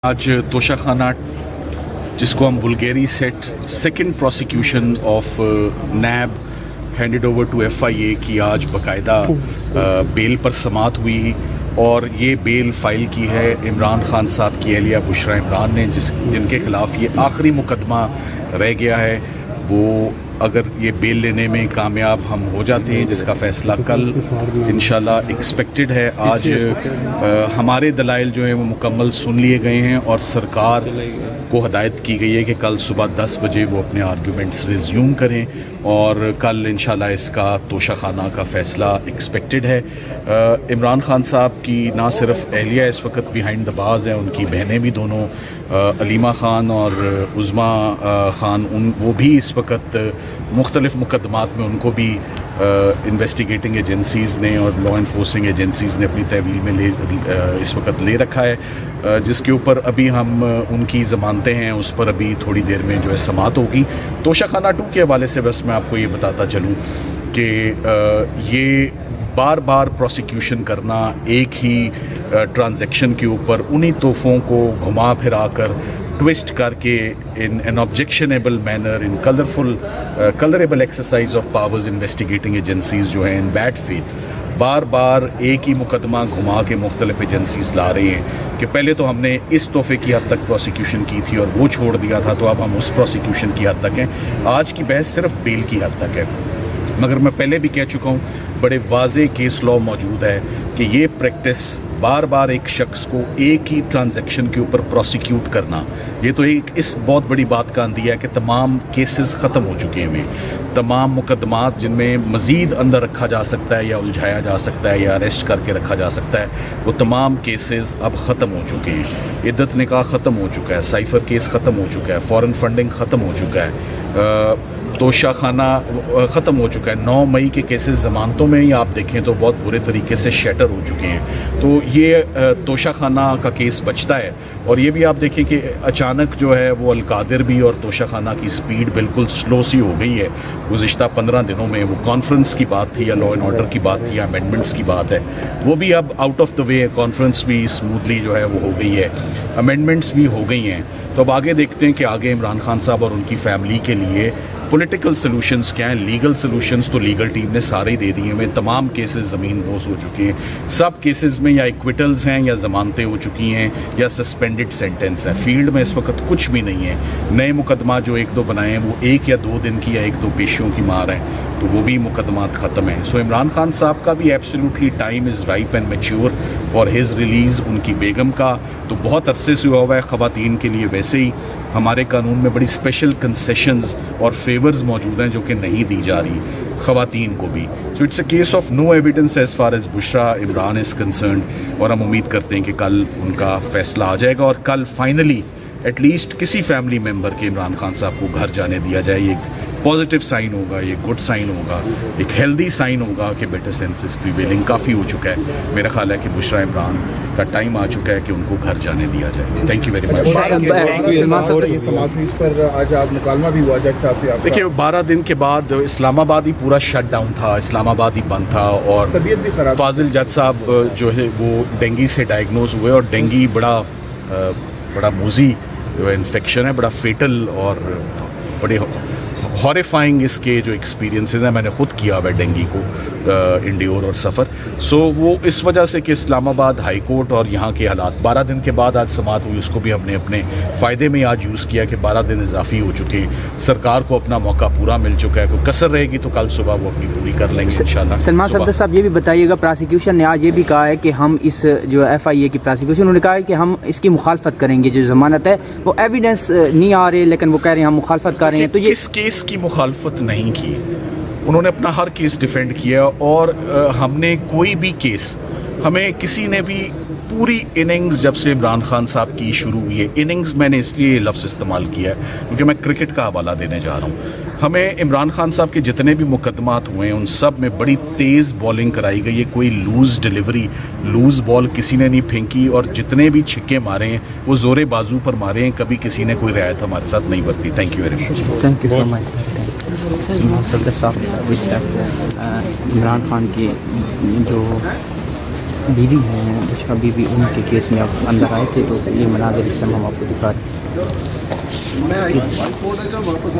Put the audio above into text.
आज तोशा खाना जिसको हम Bulgari set second prosecution of NAB handed over to FIA की आज बाकायदा बेल पर समात हुई और ये बेल फाइल की है इमरान खान साहब की एहलिया बुशरा इमरान ने जिनके ख़िलाफ़ ये आखिरी मुकदमा रह गया है। वो अगर ये बेल लेने में कामयाब हम हो जाते हैं जिसका फ़ैसला कल इंशाल्लाह एक्सपेक्टेड है। आज हमारे दलाइल जो हैं वो मुकम्मल सुन लिए गए हैं और सरकार को हदायत की गई है कि कल सुबह 10 बजे वो अपने आर्ग्यूमेंट्स रिज्यूम करें और कल इंशाल्लाह इसका तोशा खाना का फ़ैसला एक्सपेक्टेड है। इमरान खान साहब की ना सिर्फ एहलिया इस वक्त बिहाइंड द बाज़ है, उनकी बहनें भी दोनों अलीमा ख़ान और उज़्मा ख़ान वो भी इस वक्त मुख्तलिफ़ मुकदमात में उनको भी इन्वेस्टिगेटिंग एजेंसीज़ ने और लॉ इन्फोर्सिंग एजेंसीज़ ने अपनी तहवील में इस वक्त ले रखा है, जिसके ऊपर अभी हम उनकी ज़मानतें हैं उस पर अभी थोड़ी देर में जो है समात होगी। तोशा खाना 2 के हवाले से बस मैं आपको ये बताता चलूँ कि ये बार बार प्रोसिक्यूशन करना एक ही ट्रांजैक्शन के ऊपर उन्हीं तोहफ़ों को घुमा फिरा कर ट्विस्ट करके in an objectionable manner in colourable exercise of powers investigating agencies जो हैं इन बैड फेथ बार बार एक ही मुकदमा घुमा के मुख्तलिफ एजेंसीज़ ला रही हैं कि पहले तो हमने इस तोहफ़े की हद तक प्रोसिक्यूशन की थी और वो छोड़ दिया था, तो अब हम उस प्रोसिक्यूशन की हद तक हैं। आज की बहस सिर्फ बेल की हद तक है, मगर मैं पहले भी कह चुका हूँ बड़े वाज़े केस लॉ मौजूद है कि ये प्रैक्टिस बार बार एक शख्स को एक ही ट्रांजैक्शन के ऊपर प्रोसिक्यूट करना, ये तो एक इस बहुत बड़ी बात का अंदिया है कि तमाम केसेस ख़त्म हो चुके हैं। तमाम मुकदमात जिनमें मज़ीद अंदर रखा जा सकता है या उलझाया जा सकता है या अरेस्ट करके रखा जा सकता है, वो तमाम केसेस अब ख़त्म हो चुके हैं। इद्दत निकाह ख़त्म हो चुका है, साइफ़र केस ख़त्म हो चुका है, फ़ॉरेन फंडिंग ख़त्म हो चुका है, तोशा खाना ख़त्म हो चुका है। 9 मई के केसेस ज़मानतों में ही आप देखें तो बहुत बुरे तरीके से शटर हो चुके हैं। तो ये तोशा खाना का केस बचता है और ये भी आप देखें कि अचानक जो है वो अलकादिर भी और तोशा खाना की स्पीड बिल्कुल स्लो सी हो गई है। गुज़िश्ता 15 दिनों में वो कॉन्फ्रेंस की बात थी या लॉ एंड ऑर्डर की बात थी या अमेंडमेंट्स की बात है, वो भी अब आउट ऑफ द वे है। कॉन्फ्रेंस भी स्मूथली जो है वो हो गई है, अमेंडमेंट्स भी हो गई हैं। तो अब आगे देखते हैं कि आगे इमरान खान साहब और उनकी फैमिली के लिए पॉलिटिकल सॉल्यूशंस क्या हैं। लीगल सॉल्यूशंस तो लीगल टीम ने सारे ही दे दिए हैं। तमाम केसेस ज़मीन बोस हो चुके हैं। सब केसेस में या एक्विटल्स हैं या ज़मानतें हो चुकी हैं या सस्पेंडेड सेंटेंस है। फील्ड में इस वक्त कुछ भी नहीं है। नए मुकदमा जो 1-2 बनाए हैं वो 1 या 2 दिन की या 1-2 पेशियों की मार है, तो वो भी मुकदमात ख़त्म हैं। सो इमरान खान साहब का भी absolutely time is ripe and mature for his release. उनकी बेगम का तो बहुत अरसे से हुआ है। ख़वातीन के लिए वैसे ही हमारे कानून में बड़ी स्पेशल कंसेशंस और फेवर्स मौजूद हैं जो कि नहीं दी जा रही ख़वातीन को भी। So it's a case of no evidence as far as Bushra Imran is concerned और हम उम्मीद करते हैं कि कल उनका फ़ैसला आ जाएगा और कल फाइनली एटलीस्ट किसी फैमिली मेम्बर के इमरान खान साहब को घर जाने दिया जाए। ये पॉजिटिव साइन होगा, ये गुड साइन होगा, एक हेल्दी साइन होगा कि बेटर सेंसेस प्रिवेलिंग काफ़ी हो चुका है। मेरा ख्याल है कि बुशरा इमरान का टाइम आ चुका है कि उनको घर जाने दिया जाए। Thank you very much. आज आप मुकालमा भी हुआ जज साहब से? देखिए 12 दिन के बाद इस्लामाबाद ही पूरा शट डाउन था, इस्लामाबाद ही बंद था और तबीयत भी ख़राब। फाजिल जज साहब जो है वो डेंगू से डायग्नोज हुए और डेंगू बड़ा मूजी जो इन्फेक्शन है, बड़ा फेटल और बड़े हॉरिफाइंग इसके जो एक्सपीरियंसेस हैं मैंने ख़ुद किया हुआ है डेंगू को इंड्योर और सफ़र। सो वो इस वजह से कि इस्लामाबाद हाई कोर्ट और यहाँ के हालात 12 दिन के बाद आज समात हुई, उसको भी हमने अपने फ़ायदे में आज यूज़ किया कि 12 दिन इजाफी हो चुके, सरकार को अपना मौका पूरा मिल चुका है। कोई कसर रहेगी तो कल सुबह वो अपनी पूरी कर लेंगे इंशाल्लाह। सलमान सफदर साहब ये भी बताइएगा, प्रोसिक्यूशन ने आज ये भी कहा है कि हम इस जो FIA की प्रोसिक्यूशन उन्होंने कहा है कि हम इसकी मुखालफत करेंगे। जो ज़मानत है वो एविडेंस नहीं आ रहे लेकिन वो कह रहे हैं हम मुखालफत कर रहे हैं। तो ये किस केस की मुखालफत नहीं की, उन्होंने अपना हर केस डिफेंड किया और हमने कोई भी केस, हमें किसी ने भी पूरी इनिंग्स जब से इमरान खान साहब की शुरू हुई है, इनिंग्स मैंने इसलिए ये लफ्ज़ इस्तेमाल किया है क्योंकि मैं क्रिकेट का हवाला देने जा रहा हूँ। हमें इमरान खान साहब के जितने भी मुकदमात हुए हैं उन सब में बड़ी तेज़ बॉलिंग कराई गई है। कोई लूज़ डिलीवरी, लूज़ बॉल किसी ने नहीं फेंकी और जितने भी छिक्के मारे हैं वो ज़ोरे बाजू पर मारे हैं। कभी किसी ने कोई रियायत हमारे साथ नहीं बरती। Thank you very much. Thank you so much. Safdar साहब इमरान खान की जो بیوی ہیں بشرا بیوی، ان کے کیس میں آپ اندر آئے تھے، تو یہ مناظر اس سمے ہم آپ کو دکھا رہے ہیں.